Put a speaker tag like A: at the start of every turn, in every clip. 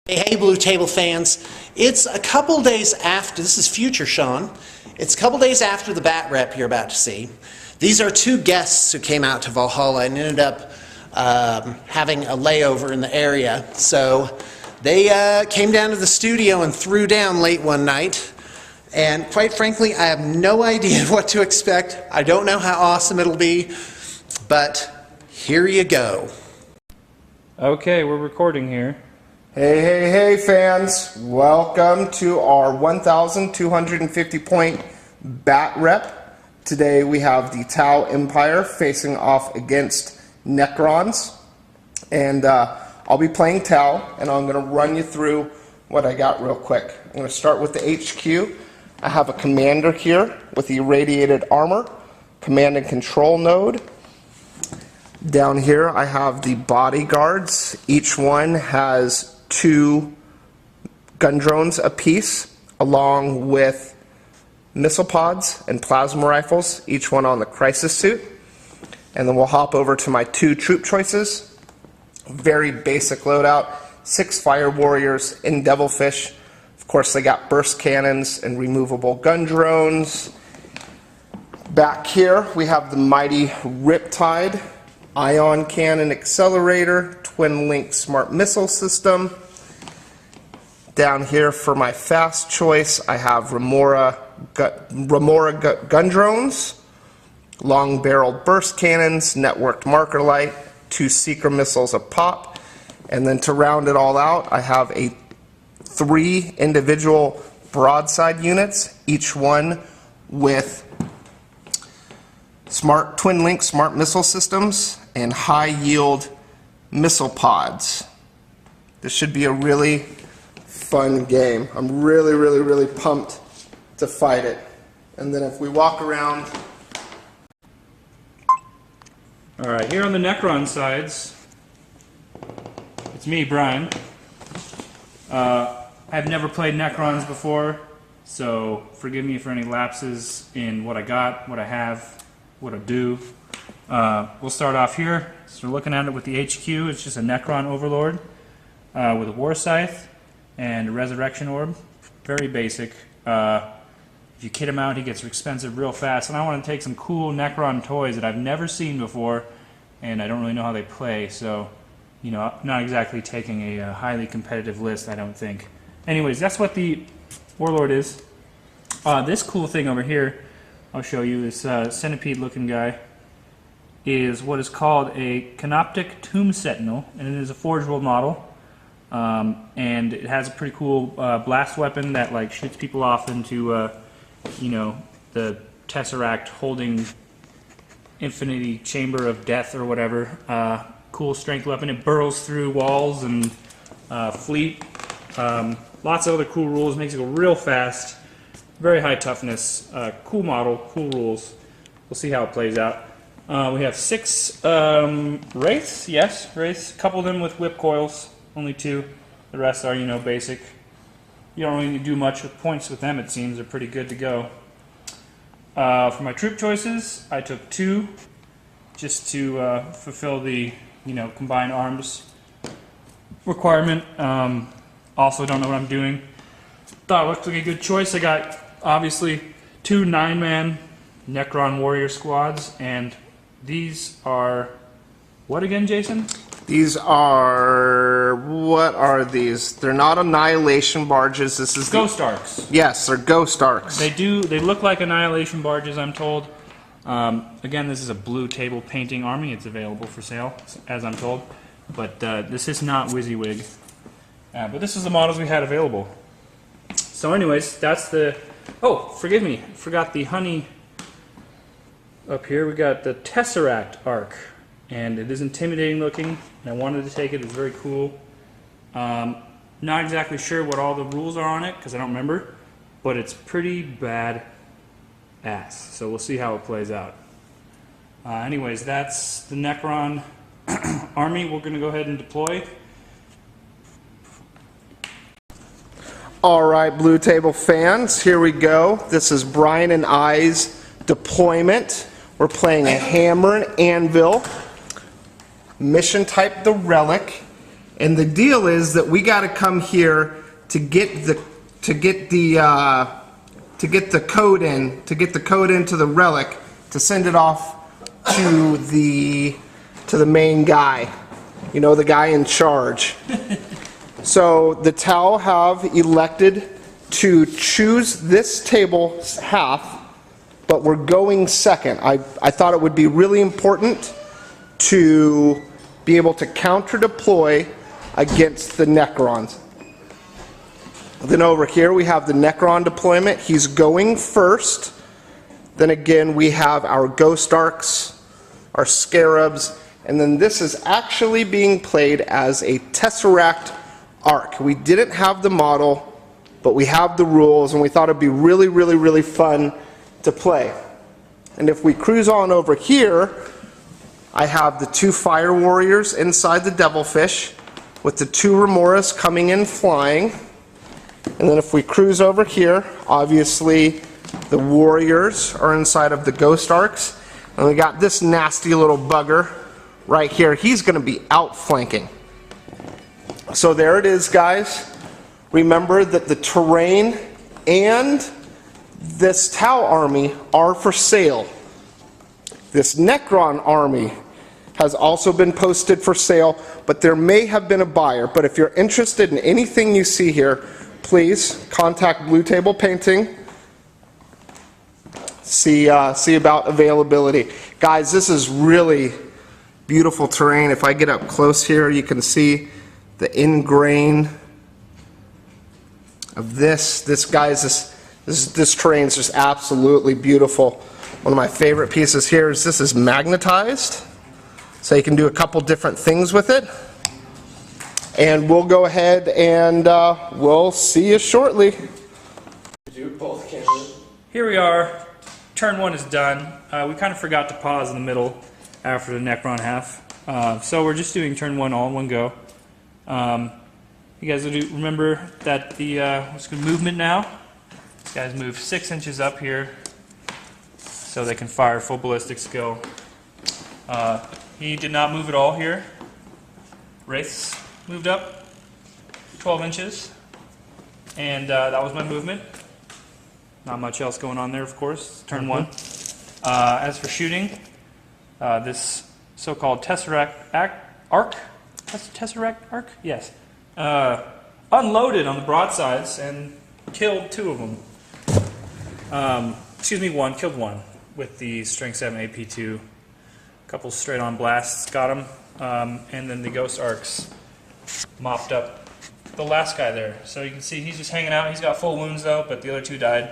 A: Hey, Blue Table fans. It's a couple days after, this is future Sean, it's a couple days after the bat rep you're about to see. These are two guests who came out to Valhalla and ended up having a layover in the area. So they came down to the studio and threw down late one night. And quite frankly, I have no idea what to expect. I don't know how awesome it'll be, but here you go.
B: Okay, we're recording here.
C: Hey fans, welcome to our 1,250 point bat rep. Today we have the Tau Empire facing off against Necrons, and I'll be playing Tau, and I'm going to run you through what I got real quick. I'm going to start with the HQ. I have a commander here with the irradiated armor, command and control node. Down here I have the bodyguards. Each one has 2 gun drones apiece, along with missile pods and plasma rifles, each one on the crisis suit. And then we'll hop over to my 2 troop choices. Very basic loadout, 6 fire warriors in Devilfish. Of course, they got burst cannons and removable gun drones. Back here we have the mighty Riptide ion cannon accelerator, twin link smart missile system. Down here for my fast choice, I have Remora gun drones, long barreled burst cannons, networked marker light, 2 seeker missiles a pop, and then to round it all out, I have 3 individual broadside units, each one with twin link smart missile systems and high yield missile pods. This should be a really fun game. I'm really pumped to fight it. And then if we walk around.
B: Alright, here on the Necron sides, it's me, Brian. I've never played Necrons before, so forgive me for any lapses in what I got, what I have, what I do. We'll start off here. So we're looking at it with the HQ. It's just a Necron Overlord with a War Scythe and a Resurrection Orb. Very basic. If you kit him out, he gets expensive real fast. And I want to take some cool Necron toys that I've never seen before, and I don't really know how they play, so you know, I'm not exactly taking a highly competitive list, I don't think. Anyways, that's what the Warlord is. This cool thing over here, I'll show you, this centipede-looking guy, is what is called a Canoptic Tomb Sentinel, and it is a Forge World model. And it has a pretty cool blast weapon that like shoots people off into, you know, the Tesseract holding Infinity Chamber of Death or whatever. Cool strength weapon. It burrows through walls and fleet. Lots of other cool rules. Makes it go real fast. Very high toughness. Cool model. Cool rules. We'll see how it plays out. We have 6 Wraiths. Yes, Wraiths. A couple of them with whip coils. Only 2. The rest are, you know, basic. You don't really need to do much with points with them, it seems. They're pretty good to go. For my troop choices, I took 2 just to fulfill the, you know, combined arms requirement. Also don't know what I'm doing. Thought it looked like a good choice. I got, obviously, 2 9-man Necron warrior squads, and these are, what again, Jason?
C: These are, what are these? They're not Annihilation barges. This is
B: Ghost Arcs.
C: Yes, they're Ghost Arcs.
B: They look like Annihilation barges, I'm told. Again, this is a blue table painting army. It's available for sale, as I'm told. But this is not WYSIWYG. But this is the models we had available. So anyways, that's the... Oh, forgive me. Forgot the honey up here. We got the Tesseract Arc. And it is intimidating looking, and I wanted to take it. It's very cool. Not exactly sure what all the rules are on it, because I don't remember, but it's pretty bad ass. So we'll see how it plays out. Anyways, that's the Necron army we're going to go ahead and deploy.
C: Alright, Blue Table fans, here we go. This is Brian and I's deployment. We're playing a hammer and anvil. Mission type the Relic, And the deal is that we got to come here to get the code into the relic to send it off to the main guy. You know, the guy in charge. So the Tau have elected to choose this table's half, but we're going second. I thought it would be really important to be able to counter deploy against the Necrons. Then over here we have the Necron deployment. He's going first. Then again we have our Ghost Arcs, our Scarabs, and then this is actually being played as a Tesseract Arc. We didn't have the model, but we have the rules, and we thought it'd be really, really, really fun to play. And if we cruise on over here, I have the 2 Fire Warriors inside the Devilfish, with the 2 Remoras coming in flying. And then if we cruise over here, obviously the Warriors are inside of the Ghost Arcs. And we got this nasty little bugger right here. He's going to be outflanking. So there it is, guys. Remember that the terrain and this Tau army are for sale. This Necron army has also been posted for sale, but there may have been a buyer. But if you're interested in anything you see here, please contact Blue Table Painting. See about availability. Guys, this is really beautiful terrain. If I get up close here, you can see the ingrain of this. This terrain is just absolutely beautiful. One of my favorite pieces here is this is magnetized, so you can do a couple different things with it. And we'll go ahead and we'll see you shortly.
B: Here we are. Turn 1 is done. We kind of forgot to pause in the middle after the Necron half. So we're just doing turn 1 all in one go. You guys remember that the what's good movement now? These guys move 6 inches up here so they can fire full ballistic skill. He did not move at all here. Wraiths moved up 12 inches, and that was my movement. Not much else going on there, of course. Turn 1. As for shooting, this so-called Tesseract Arc, yes, unloaded on the broadsides and killed 2 of them. Excuse me, 1, killed 1 with the Strength 7 AP2. A couple straight-on blasts got him, and then the Ghost Arcs mopped up the last guy there. So you can see he's just hanging out. He's got full wounds though, but the other 2 died.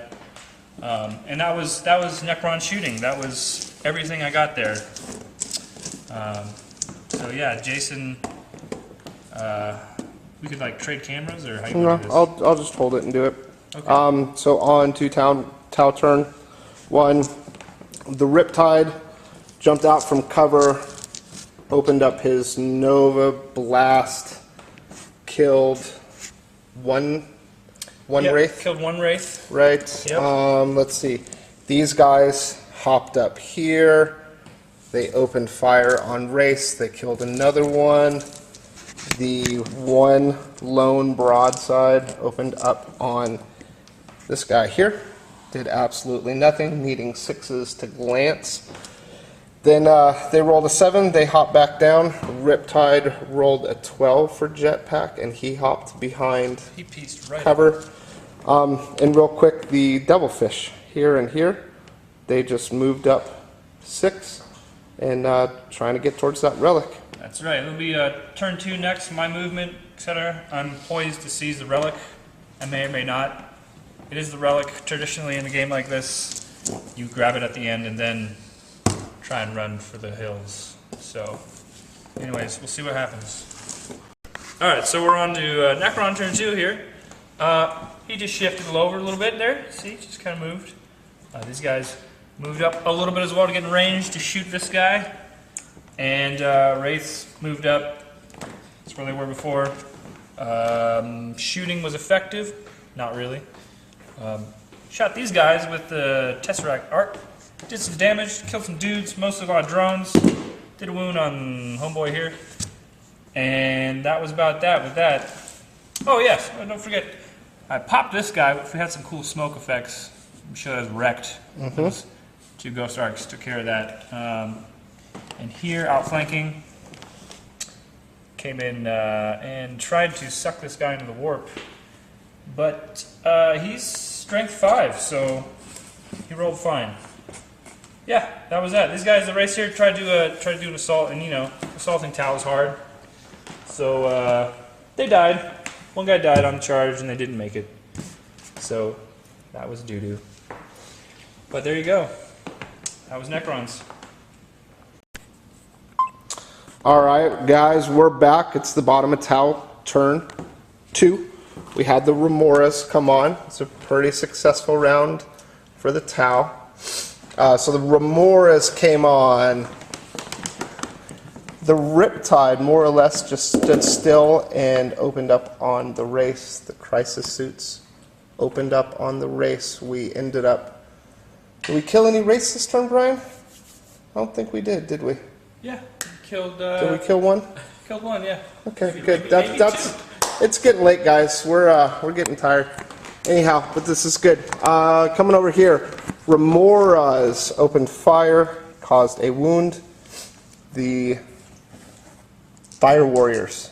B: And that was Necron shooting. That was everything I got there. So yeah, Jason, we could like trade cameras, or how you want to do this?
C: I'll just hold it and do it.
B: Okay.
C: So on to Tau turn 1. The Riptide jumped out from cover, opened up his Nova Blast, killed one Wraith.
B: Killed 1 Wraith.
C: Right.
B: Yep.
C: Let's see. These guys hopped up here. They opened fire on Wraiths. They killed another one. The 1 lone broadside opened up on this guy here. Did absolutely nothing, needing 6s to glance. Then they rolled a 7. They hopped back down. Riptide rolled a 12 for Jetpack, and he hopped behind
B: He pieced right
C: cover. And real quick, the Devilfish here and here, they just moved up 6 and trying to get towards that relic.
B: That's right. It'll be turn 2 next. My movement, etc. I'm poised to seize the relic. I may or may not. It is the relic. Traditionally, in a game like this, you grab it at the end and then try and run for the hills. So, anyways, we'll see what happens. All right, so we're on to Necron turn 2 here. He just shifted over a little bit there. See, just kind of moved. These guys moved up a little bit as well to get in range to shoot this guy. And Wraiths moved up. That's where they were before. Shooting was effective. Not really. Shot these guys with the Tesseract Arc. Did some damage, killed some dudes, mostly a lot of drones. Did a wound on homeboy here. And that was about that with that. Oh yes, don't forget, I popped this guy. We had some cool smoke effects. I'm sure that was wrecked. Those two Ghost Arcs took care of that. And here, outflanking, came in and tried to suck this guy into the warp. But he's strength 5, so he rolled fine. Yeah, that was that. These guys, the race here, tried to do an assault, and you know, assaulting Tau is hard. So they died. One guy died on the charge, and they didn't make it. So that was doo-doo. But there you go. That was Necrons.
C: All right, guys, we're back. It's the bottom of Tau turn 2. We had the Remoras come on. It's a pretty successful round for the Tau. So the Remoras came on. The Riptide more or less just stood still and opened up on the race. The Crisis Suits opened up on the race. We ended up... Did we kill any race this turn, Brian? I don't think we did we?
B: Yeah, killed.
C: Did we kill one?
B: Killed one, yeah.
C: Okay,
B: Maybe-
C: good.
B: maybe
C: That's.
B: two.
C: It's getting late, guys. We're getting tired. Anyhow, but this is good. Coming over here, Remoras opened fire, caused a wound. The Fire Warriors,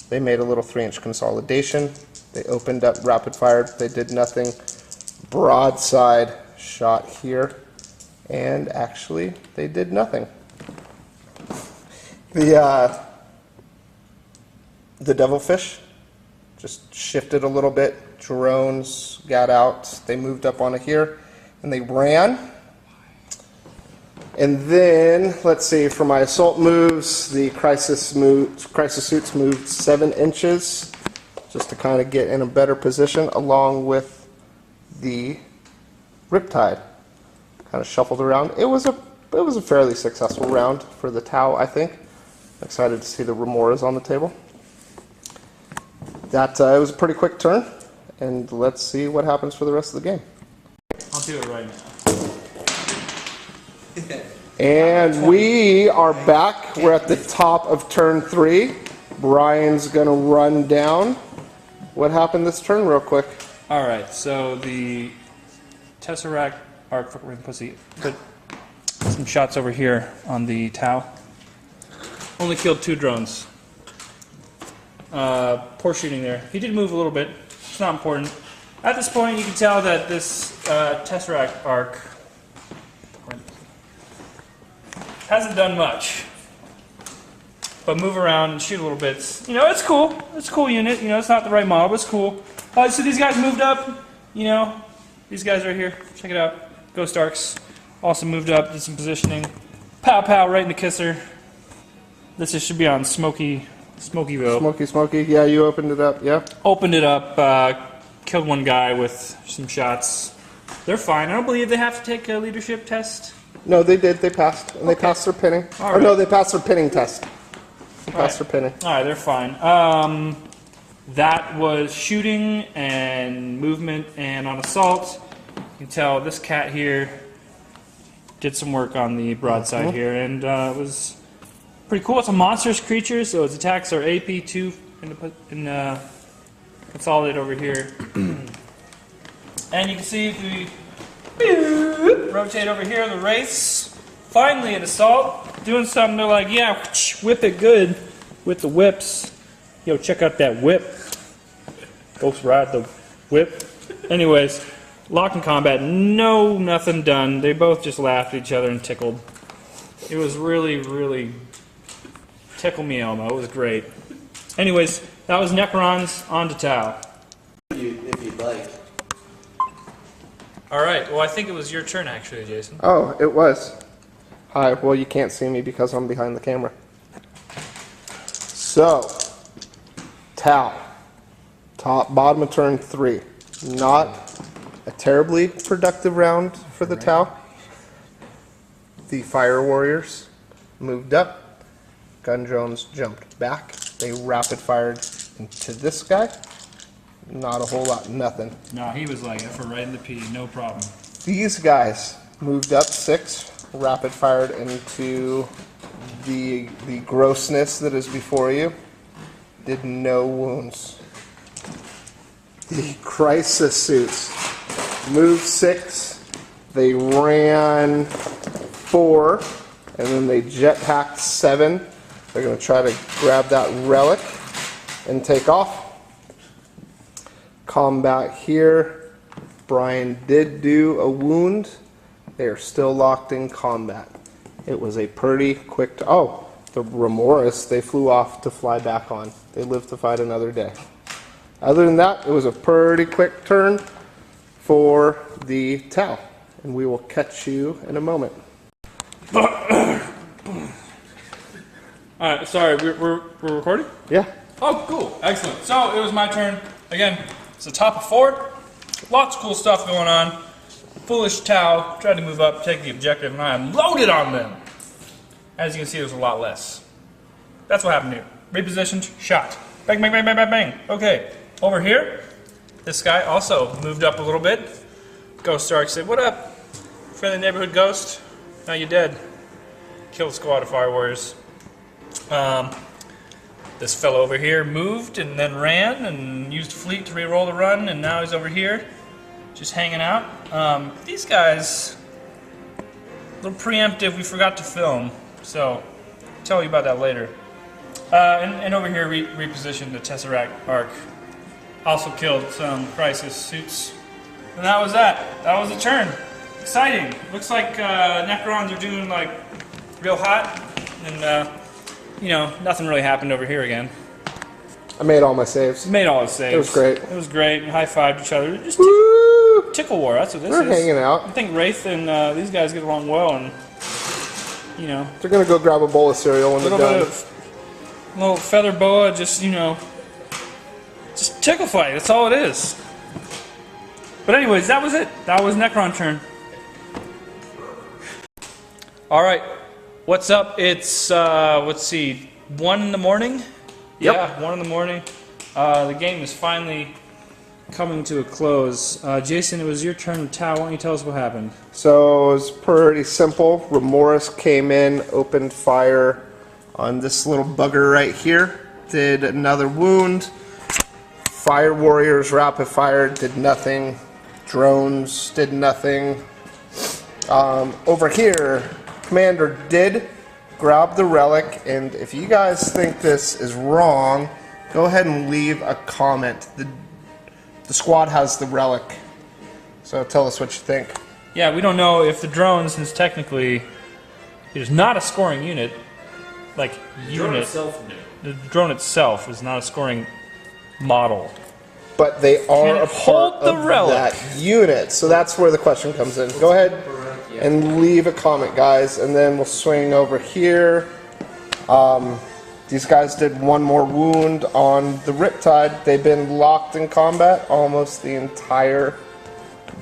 C: they made a little 3-inch consolidation. They opened up rapid fire. They did nothing. Broadside shot here, and actually they did nothing. The Devilfish just shifted a little bit. Drones got out. They moved up on it here, and they ran. And then, let's see, for my assault moves, the Crisis Suits moved 7 inches just to kind of get in a better position, along with the Riptide. Kind of shuffled around. It was a fairly successful round for the Tau, I think. Excited to see the Remoras on the table. That it was a pretty quick turn, and let's see what happens for the rest of the game.
B: I'll do it right now.
C: And we are back. We're at the top of turn 3. Brian's gonna run down what happened this turn real quick.
B: All right, so the Tesseract arc. We're gonna put some shots over here on the Tau. Only killed 2 drones. Poor shooting there. He did move a little bit. It's not important. At this point, you can tell that this Tesseract arc hasn't done much. But move around and shoot a little bit. You know, it's cool. It's a cool unit. You know, it's not the right model, but it's cool. So these guys moved up. You know, these guys right here. Check it out. Ghost Arcs. Also moved up, did some positioning. Pow pow right in the kisser. This should be on Smokyville.
C: Smoky. Yeah, you opened it up. Yeah.
B: Opened it up, killed one guy with some shots. They're fine. I don't believe they have to take a leadership test.
C: No, they did. They passed. And they passed their pinning.
B: All
C: Or no,
B: right.
C: they passed their pinning test. They passed their pinning.
B: All right, they're fine. That was shooting and movement, and on assault, you can tell this cat here did some work on the broadside here, and it was pretty cool. It's a monstrous creature, so its attacks are AP2 in consolidate over here. And you can see if we rotate over here, the race, finally an assault, doing something. They're like, yeah, whip it good with the whips. Yo, check out that whip. Ghost ride the whip. Anyways, locked in combat, no, nothing done. They both just laughed at each other and tickled. It was really, really tickle me Elmo. It was great. Anyways, that was Necrons on to Tau.
A: If you'd like.
B: All right. Well, I think it was your turn actually, Jason.
C: Oh, it was. Hi. Well, you can't see me because I'm behind the camera. So, Tau. Bottom of turn 3. Not a terribly productive round for the Tau. The Fire Warriors moved up. Gun drones jumped back. They rapid fired into this guy. Not a whole lot, nothing.
B: No, he was like, for right in the P, no problem.
C: These guys moved up 6, rapid fired into the grossness that is before you did no wounds. The crisis suits moved 6, they ran 4, and then they jetpacked 7. They're going to try to grab that relic and take off. Combat here. Brian did do a wound. They are still locked in combat. It was a pretty quick... oh, the Remorse, they flew off to fly back on. They lived to fight another day. Other than that, it was a pretty quick turn for the Tau. And we will catch you in a moment.
B: Alright, sorry, we're recording?
C: Yeah.
B: Oh, cool. Excellent. So, it was my turn. Again, it's the top of fort. Lots of cool stuff going on. Foolish Tau tried to move up, take the objective, and I unloaded on them. As you can see, there's a lot less. That's what happened here. Repositioned, shot. Bang, bang, bang, bang, bang, bang. Okay, over here, this guy also moved up a little bit. Ghost Stark said, "What up, friendly neighborhood ghost? Now you're dead." Killed a squad of fire warriors. This fellow over here moved and then ran and used fleet to re-roll the run, and now he's over here just hanging out. These guys, a little preemptive, we forgot to film, so I'll tell you about that later. And over here, repositioned the Tesseract arc. Also killed some Crisis suits. And that was that. That was the turn. Exciting. Looks like Necrons are doing like real hot, and you know, nothing really happened over here again.
C: I made all my saves.
B: Made all his saves.
C: It was great.
B: It was great. High-fived each other. Just tickle war. That's what this is.
C: We're hanging out.
B: I think Wraith and these guys get along well, and you know,
C: They're gonna go grab a bowl of cereal when they're done.
B: Little feather boa, just you know, just tickle fight. That's all it is. But anyways, that was it. That was Necron turn. All right, what's up? It's let's see, 1 in the morning.
C: Yep.
B: Yeah, 1 in the morning. The game is finally coming to a close. Jason, it was your turn with Tau. Why don't you tell us what happened?
C: So it was pretty simple. Remorse came in, opened fire on this little bugger right here, did another wound. Fire warriors rapid fire, did nothing. Drones did nothing. Over here, Commander did grab the relic, and if you guys think this is wrong, go ahead and leave a comment. The squad has the relic, so tell us what you think.
B: Yeah, we don't know if the drone, since technically it is not a scoring unit, like unit. The drone itself is not a scoring model.
C: But they are a part
B: hold the
C: of
B: relic?
C: that unit, so that's where the question comes in. Go ahead and leave a comment, guys, and then we'll swing over here. These guys did 1 more wound on the Riptide. They've been locked in combat almost the entire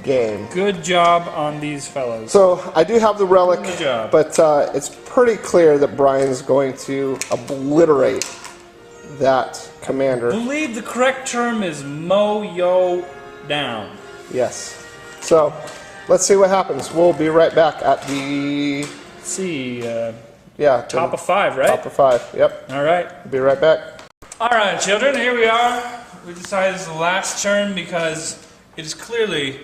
C: game.
B: Good job on these fellows.
C: So I do have the relic,
B: Good job.
C: but it's pretty clear that Brian's going to obliterate that commander.
B: I believe the correct term is mow yo down.
C: Yes. So let's see what happens. We'll be right back at the
B: Let's see, top of 5, right?
C: top of 5. Yep.
B: All right.
C: We'll be right back.
B: All right, children, here we are. We decided it's the last turn because it is clearly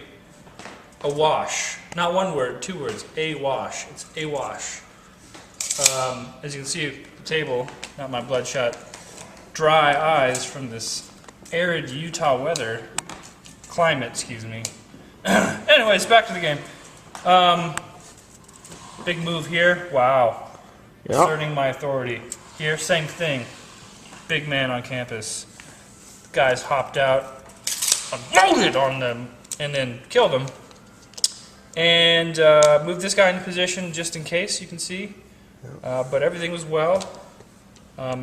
B: a wash. Not 1 word, 2 words. A wash. It's a wash. As you can see at the table, not my bloodshot, dry eyes from this arid Utah weather. Climate, excuse me. Anyways, back to the game. Big move here. Wow.
C: Yep.
B: Asserting my authority. Here, same thing. Big man on campus. The guys hopped out, unloaded on them, and then killed them. And moved this guy into position just in case, you can see. But everything was well.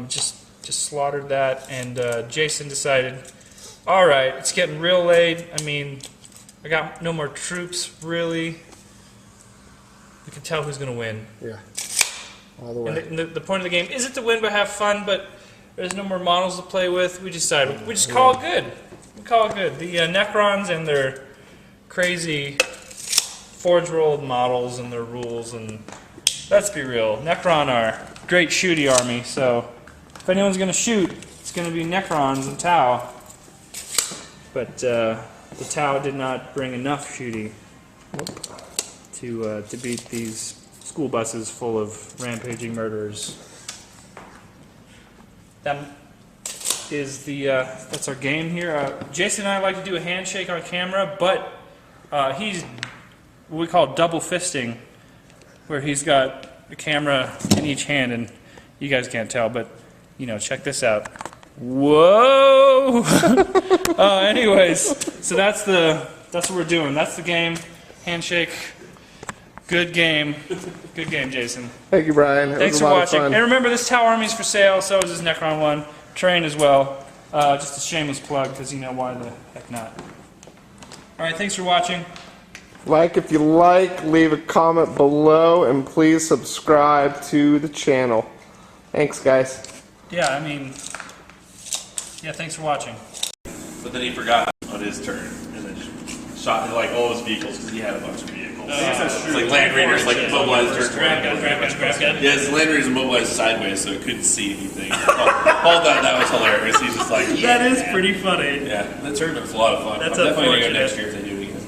B: Just slaughtered that, and Jason decided, all right, it's getting real late. I mean, I got no more troops, really. We can tell who's going to win.
C: Yeah. All the way.
B: And the point of the game isn't to win but have fun, but there's no more models to play with. We decided, we just call it good. We call it good. The Necrons and their crazy forge-rolled models and their rules, and let's be real, Necron are great shooty army. So if anyone's going to shoot, it's going to be Necrons and Tau. But the Tau did not bring enough shooty to beat these school buses full of rampaging murderers. That is that's our game here. Jason and I like to do a handshake on camera, but he's what we call double fisting, where he's got the camera in each hand, and you guys can't tell, but you know, check this out. Whoa! Anyways, so that's what we're doing. That's the game. Handshake. Good game. Good game, Jason.
C: Thank you, Brian.
B: Thanks for watching. And remember, this Tau Army's for sale. So is this Necron one. Train as well. Just a shameless plug, because you know why the heck not. All right, thanks for watching.
C: Like if you like, leave a comment below, and please subscribe to the channel. Thanks, guys.
B: Yeah, I mean, yeah, thanks for watching.
D: But then he forgot on his turn, and then shot like all his vehicles because he had a bunch of vehicles. It's like Land Raiders, like mobilized their
B: Grab gun.
D: Yeah, his Land Raiders mobilized sideways, so it couldn't see anything. Paul thought that was hilarious. He's just like, yeah.
B: That is pretty funny.
D: Yeah, that tournament's a lot of fun.
B: That's
D: I'm definitely gonna go
B: unfortunate.
D: next year if they do it again.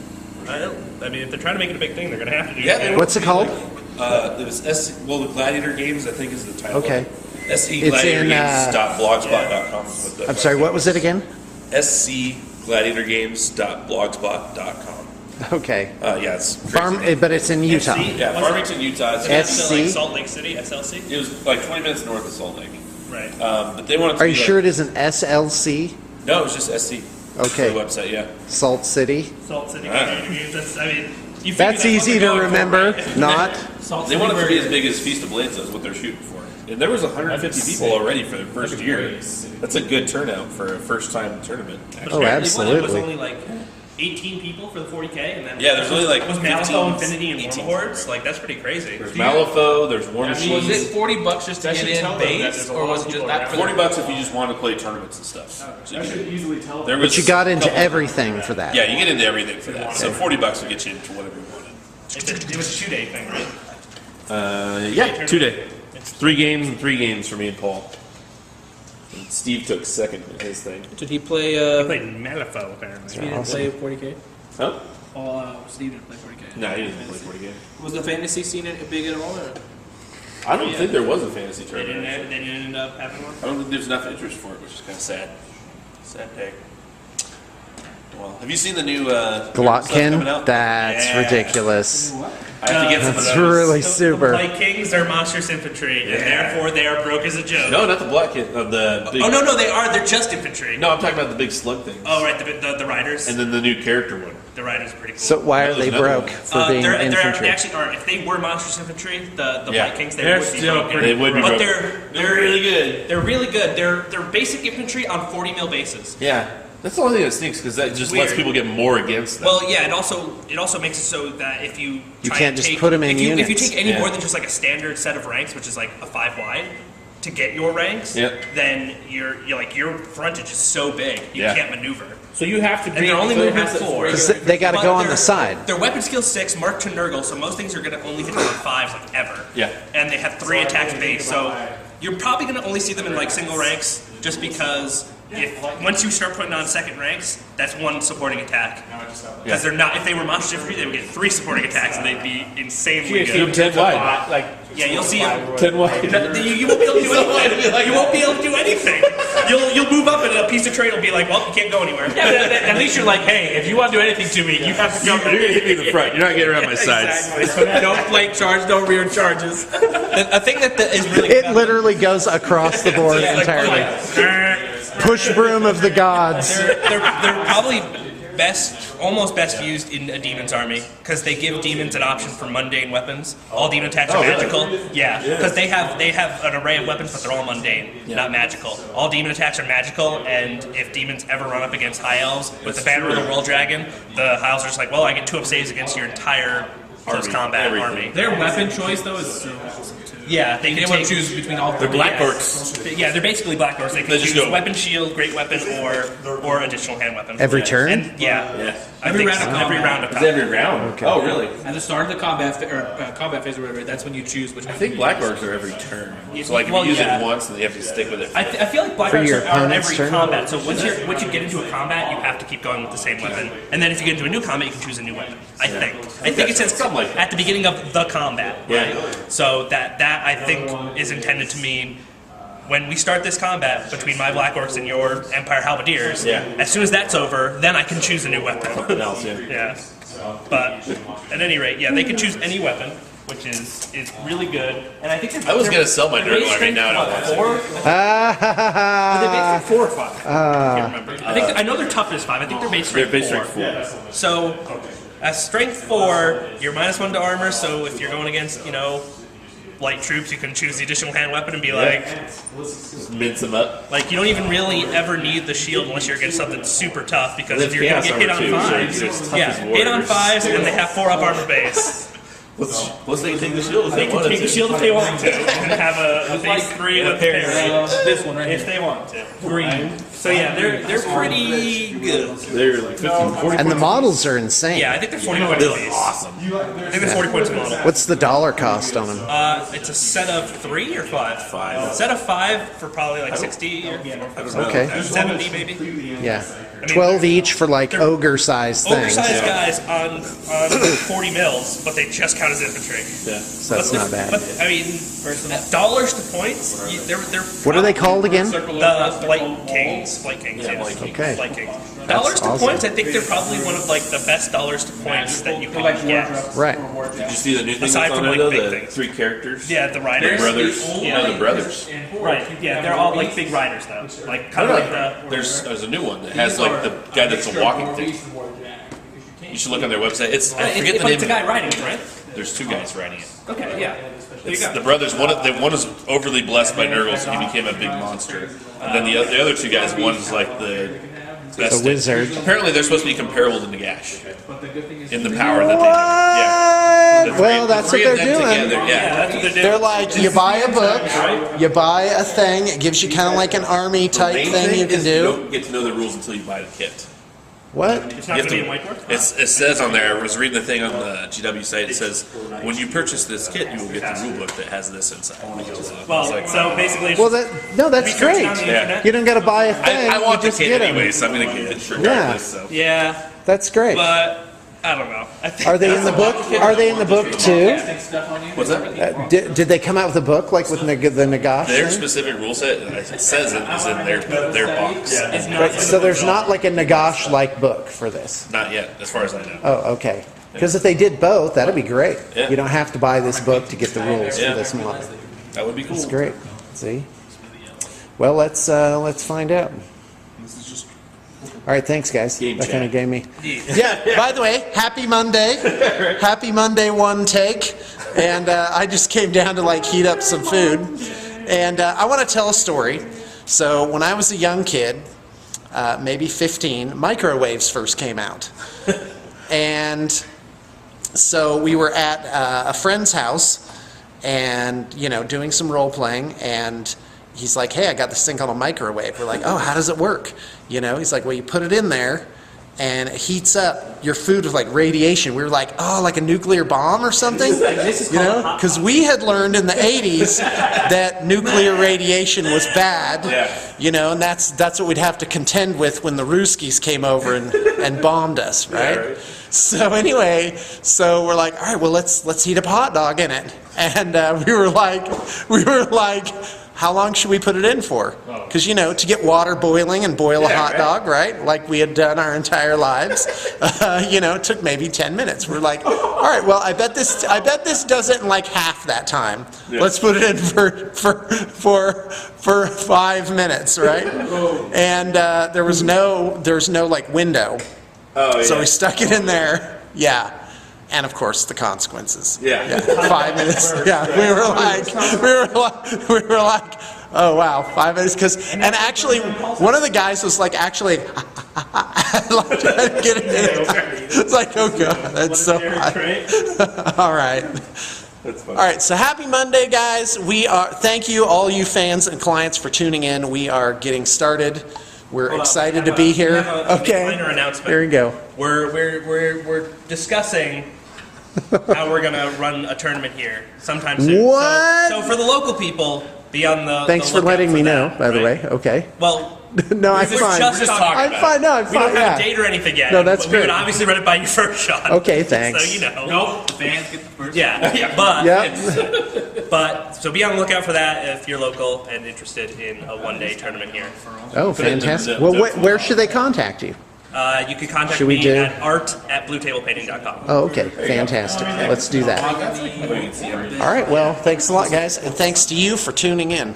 E: I mean, if they're trying to make it a big thing, they're going to have to do
D: Yeah,
E: it.
A: What's it called?
D: It was the Gladiator Games, I think, is the title.
A: Okay.
D: SCGladiatorGames.blogspot.com.
A: I'm sorry, what was it again?
D: SCGladiatorGames.blogspot.com.
A: Okay.
D: Yeah, it's
A: Farm, but it's in Utah.
D: Yeah, Farmington, Utah. It's
A: SC?
E: Like Salt Lake City, SLC?
D: It was like 20 minutes north of Salt Lake.
E: Right.
D: But they wanted to
A: Are
D: be
A: you
D: like,
A: sure it isn't SLC?
D: No, it was just SC.
A: Okay.
D: The website, yeah.
A: Salt City?
E: Salt City.
D: Alright.
E: That's, I mean, you
A: That's
E: figure
A: easy
E: what
A: to
E: they're going for,
A: remember,
E: right?
A: not?
E: Salt
D: They
E: City
D: wanted to be
E: Burger.
D: as big as Feast of Blades is what they're shooting for. And there was 150 people already for the first year. That's a good turnout for a first-time tournament.
E: But
A: Oh,
E: apparently It was
A: absolutely.
E: only like 18 people for the 40K, and then
D: Yeah, there's only like
E: was
D: 15,
E: Malifaux, Infinity, and
D: 18.
E: Warlords. Like that's pretty crazy.
D: There's Malifaux, there's War
F: Was
D: Machines.
F: it $40 just to
B: That
F: get
B: should tell
F: in
B: them that
F: base,
B: there's a
F: or
B: lot
F: was
B: of
F: it just
B: people
F: that
B: around.
F: for
D: $40 if you just want to play tournaments and stuff. So
B: That should easily tell
D: there
B: them.
D: was
A: But you got into
D: couple-
A: everything for that.
D: Yeah, you get into everything for that. So $40 will get you into whatever you wanted.
E: It was a 2-day thing, right?
D: Yeah, 2-day. 3 games and 3 games for me and Paul. And Steve took second in his thing.
F: Did he play?
E: I played Malifaux apparently.
F: He didn't play 40K.
D: Huh?
F: Steve didn't play 40K.
D: No, he didn't play 40 games.
F: Was the fantasy scene big at all? Or?
D: I don't think there was a fantasy
E: They
D: tournament.
E: didn't. They didn't end up having one.
D: I don't think there's enough interest for it, which is kind of sad. Sad day. Well, have you seen the new stuff coming
A: Glotkin?
D: out?
A: That's
D: Yeah.
A: ridiculous.
D: I have to get some of
A: That's
D: those.
A: really
E: The
A: super.
E: Vikings are monstrous infantry,
D: Yeah.
E: and therefore they are broke as a joke.
D: No, not the black kid. The big,
E: Oh no, they are. They're just infantry.
D: No, I'm talking about the big slug things.
E: Oh right, the riders.
D: And then the new character one.
E: The riders are pretty cool.
A: So why are they
D: There's another
A: broke
D: one.
A: for being
E: They
A: infantry?
E: actually are. If they were monstrous infantry, the
D: Yeah.
E: Vikings, they
B: They're
E: would be
B: still
E: broken.
B: pretty
D: They would be
E: But
D: broken.
E: they're
D: really good.
E: They're really good. They're basic infantry on 40 mil bases.
D: Yeah. That's the only thing that stinks because that just lets
E: Weird.
D: people get more against them.
E: Well, yeah. It also makes it so that if you try
A: can't
E: and
A: just
E: take,
A: put 'em in
E: if you
A: units.
E: take any
D: Yeah.
E: more than just like a standard set of ranks, which is like a 5 wide, to get your ranks,
D: Yep.
E: then you're like your frontage is so big you
D: Yeah.
E: can't maneuver.
B: So you have to
E: And they're only moving 4.
A: 'Cause they got to
E: But
A: go on
E: they're-
A: the side.
E: Their weapon skill 6, mark to Nurgle, so most things are going to only hit them on 5s like ever.
D: Yeah.
E: And they have 3 attacks base, so you're probably going to only see them in like single ranks, just because once you start putting on second ranks, that's 1 supporting attack. Because they're not. If they were monster infantry, they would get 3 supporting attacks, and they'd be insanely good.
D: 10 wide.
B: Like,
E: Yeah, you'll see them.
D: 10 wide.
E: You won't be able to do anything. You won't be able to do anything. You'll move up, and a piece of trade will be like, well, you can't go anywhere.
B: yeah, but at least you're like, hey, if you want to do anything to me, you have to come.
D: You're going to hit me in the front. You're not getting around my sides.
E: Exactly.
F: Don't flank charge, don't rear charges.
E: A thing that is really
A: It literally goes across the board entirely. Push broom of the gods.
E: they're probably almost best used in a demon's army because they give demons an option for mundane weapons. All demon attacks are magical. Yeah, because they have an array of weapons, but they're all mundane, not magical. All demon attacks are magical, and if demons ever run up against high elves with the banner of the world dragon, the high elves are just like, well, I get 2 up saves against your entire close combat
D: everything.
E: army.
F: Their weapon choice though is so awesome too.
E: Yeah, they
F: They
E: can
F: want
E: take.
F: to choose between all
D: They're
F: three.
D: black orcs.
E: Yeah, they're basically black orcs. They can
D: They just
E: choose
D: go-
E: weapon, shield, great weapon, or additional hand weapon.
A: Every turn?
E: And yeah,
D: Yeah.
E: I
F: Every
E: think
F: round of
E: every
F: combat.
E: round of
D: It's
E: combat.
D: every round. Oh, really?
F: At the start of the combat phase or whatever, that's when you choose which
D: I think black orcs are every turn. So like if
E: Well,
D: you use
E: yeah.
D: it once, then you have to stick with it.
E: I feel like black
A: For your
E: orcs are
A: opponent's
E: every
A: turn?
E: combat. So once you get into a combat, you have to keep going with the same weapon. And then if you get into a new combat, you can choose a new weapon. I think it says
D: something like that.
E: at the beginning of the combat.
D: Yeah.
E: Right? So that I think is intended to mean when we start this combat between my black orcs and your Empire Halberdiers.
D: Yeah.
E: As soon as that's over, then I can choose a new weapon.
D: Something else, yeah.
E: Yeah. But at any rate, yeah, they can choose any weapon, which is really good. And I think
D: I was gonna sell my Nurgle army, now I don't want to.
E: Are they base strength 4 or 5? I can't remember. I know they're toughness 5. I think they're base
D: They're
E: strength
D: base
E: 4.
D: strength 4.
E: So, at strength 4, you're -1 to armor. So if you're going against, light troops, you can choose the additional hand weapon and be like,
D: Just mince them up.
E: you don't even really ever need the shield unless you're against something super tough, because if
D: Well,
E: you're
D: it's
E: gonna get hit on
D: chaos armor, too,
E: 5s,
D: so it's tough
E: yeah,
D: as
E: hit on
D: warriors.
E: 5s and they have 4 up armor base.
D: Plus they can take the shield if
E: They
D: they
E: can
D: wanted
E: take
D: to.
E: the shield if they want to, and have a base 3
D: And a
E: with
D: parry.
E: parry
F: This one right
E: if
F: here.
E: they want to. Green. So yeah, they're pretty good.
D: They're like 15, 40
A: And the models are insane.
E: Yeah, I think they're 40 points
D: They're
E: a piece.
D: awesome.
E: I think they're 40 points a model.
A: What's the dollar cost on them?
E: It's a set of 3 or 5? 5. Set of 5 for probably like 60 or
A: Okay.
E: 70 maybe.
A: Yeah. 12 each for like ogre-sized things.
E: Oversized guys on 40 mils, but they just count as infantry.
A: So that's not bad.
E: But I mean, dollars to points. They're
A: What are they called again?
E: The Flight Kings. Flight Kings, yeah.
A: Okay.
E: Flight Kings. Dollars to
A: awesome.
E: points, I think they're probably one of like the best dollars to points that you can get.
A: Right.
D: Did you see the new thing
E: Aside
D: that's on
E: from,
D: there
E: like,
D: though?
E: big
D: The
E: things.
D: 3 characters?
E: Yeah, the
D: The
E: riders.
D: brothers.
E: Yeah.
D: No, the brothers.
E: Right, yeah, they're all like big riders though. Like
D: I
E: kind
D: don't
E: of like
D: know.
E: the.
D: There's a new one that has like the guy that's a walking thing. You should look on their website. It's I forget the
E: But it's a
D: name.
E: guy riding it, right?
D: There's 2 guys riding it.
E: Okay, yeah. There you
D: It's
E: go.
D: the brothers. One is overly blessed by Nurgle, so he became a big monster. And then the other 2 guys, one's like the best.
A: The wizard.
D: Apparently, they're supposed to be comparable to Nagash in the power that they do. Yeah. The three-
A: Well,
D: the
A: that's
D: three
A: what
D: of
A: they're
D: them
A: doing.
D: Together, yeah.
E: That's what they're doing.
A: They're like, you buy a book, you buy a thing, it gives you kind of like an army
D: The
A: type
D: main
A: thing you can
D: is you
A: do.
D: don't get to know the rules until you buy the kit.
A: What?
E: It's not
D: You
E: going to be
D: have
E: in whiteboard?
D: It says on there, I was reading the thing on the GW site, it says, when you purchase this kit, you will get the rule book that has this inside.
E: Well,
D: It's like-
E: so basically,
A: Well, that's
E: research
A: great.
E: on the
D: Yeah.
E: internet.
A: You don't got to buy a thing.
D: I want
A: you
D: the
A: just
D: kit
A: get 'em.
D: anyway, so I'm going to get it regardless. So.
E: Yeah,
A: That's great.
E: but I don't know. I think
A: Are they in the book? Are they in the book too?
D: What's that?
A: Did they come out with a book like with the Nagash?
D: Their
A: thing?
D: specific rule set, it says it is in their box.
E: It's not
A: Right, so there's not like a Nagash-like book for this.
D: Not yet, as far as I know.
A: Oh, okay. Because if they did both, that'd be great.
D: Yeah.
A: You don't have to buy this book to get the rules
D: Yeah.
A: for this model.
D: That would be cool.
A: That's great. See? Well, let's find out. All right, thanks, guys.
D: Game
A: That
D: chat.
A: kind of gave me. Yeah. By the way, happy Monday. Happy Monday one take. And I just came down to like heat up some food. And I want to tell a story. So when I was a young kid, maybe 15, microwaves first came out. And so we were at a friend's house and, doing some role playing, and he's like, hey, I got this thing called a microwave. We're like, oh, how does it work? He's like, well, you put it in there and it heats up your food with like radiation. We were like, oh, like a nuclear bomb or something? Because we had learned in the 80s that nuclear radiation was bad, and that's what we'd have to contend with when the Ruskies came over and bombed us, right?
D: Yeah, right.
A: So anyway, we're like, all right, well, let's heat up a hot dog in it. And we were like, how long should we put it in for? Because, to get water boiling and boil a hot dog, right? Like we had done our entire lives, it took maybe 10 minutes. We're like, all right, well, I bet this does it in like half that time. Let's put it in for 5 minutes, right? And there's no like window.
D: Oh, yeah.
A: So we stuck it in there. Yeah. And of course the consequences.
D: Yeah.
A: 5 minutes. Yeah. We were like, oh wow, 5 minutes. And actually, one of the guys was like, actually, like trying to get it in. It's like, oh god, that's so hot. All right.
D: That's fun.
A: All right, so happy Monday, guys. Thank you, all you fans and clients, for tuning in. We are getting started. We're excited to be here. Okay.
E: Minor announcement.
A: Here we go.
E: We're discussing how we're gonna run a tournament here sometime soon.
A: What?
E: So for the local people, be on the.
A: Thanks
E: the
A: for
E: lookout
A: letting me know,
E: that,
A: by the
E: right?
A: way. Okay.
E: Well,
A: No, I'm
E: we're
A: fine.
E: just talking
A: I'm
E: about
A: fine.
E: it.
A: No, I'm
E: We don't
A: fine.
E: have
A: Yeah.
E: a date or anything yet.
A: No, that's
E: but we would
A: great.
E: obviously run it by you first, Sean.
A: Okay, thanks.
E: So you know.
F: Nope, the fans get the first.
E: Yeah, but
A: Yep.
E: but so be on the lookout for that if you're local and interested in a one-day tournament here.
A: Oh, fantastic. Well, where should they contact you?
E: You can contact
A: Should we
E: me
A: do-
E: at art@bluetablepainting.com.
A: Oh, okay. Fantastic. Let's do that. All right. Well, thanks a lot, guys, and thanks to you for tuning in.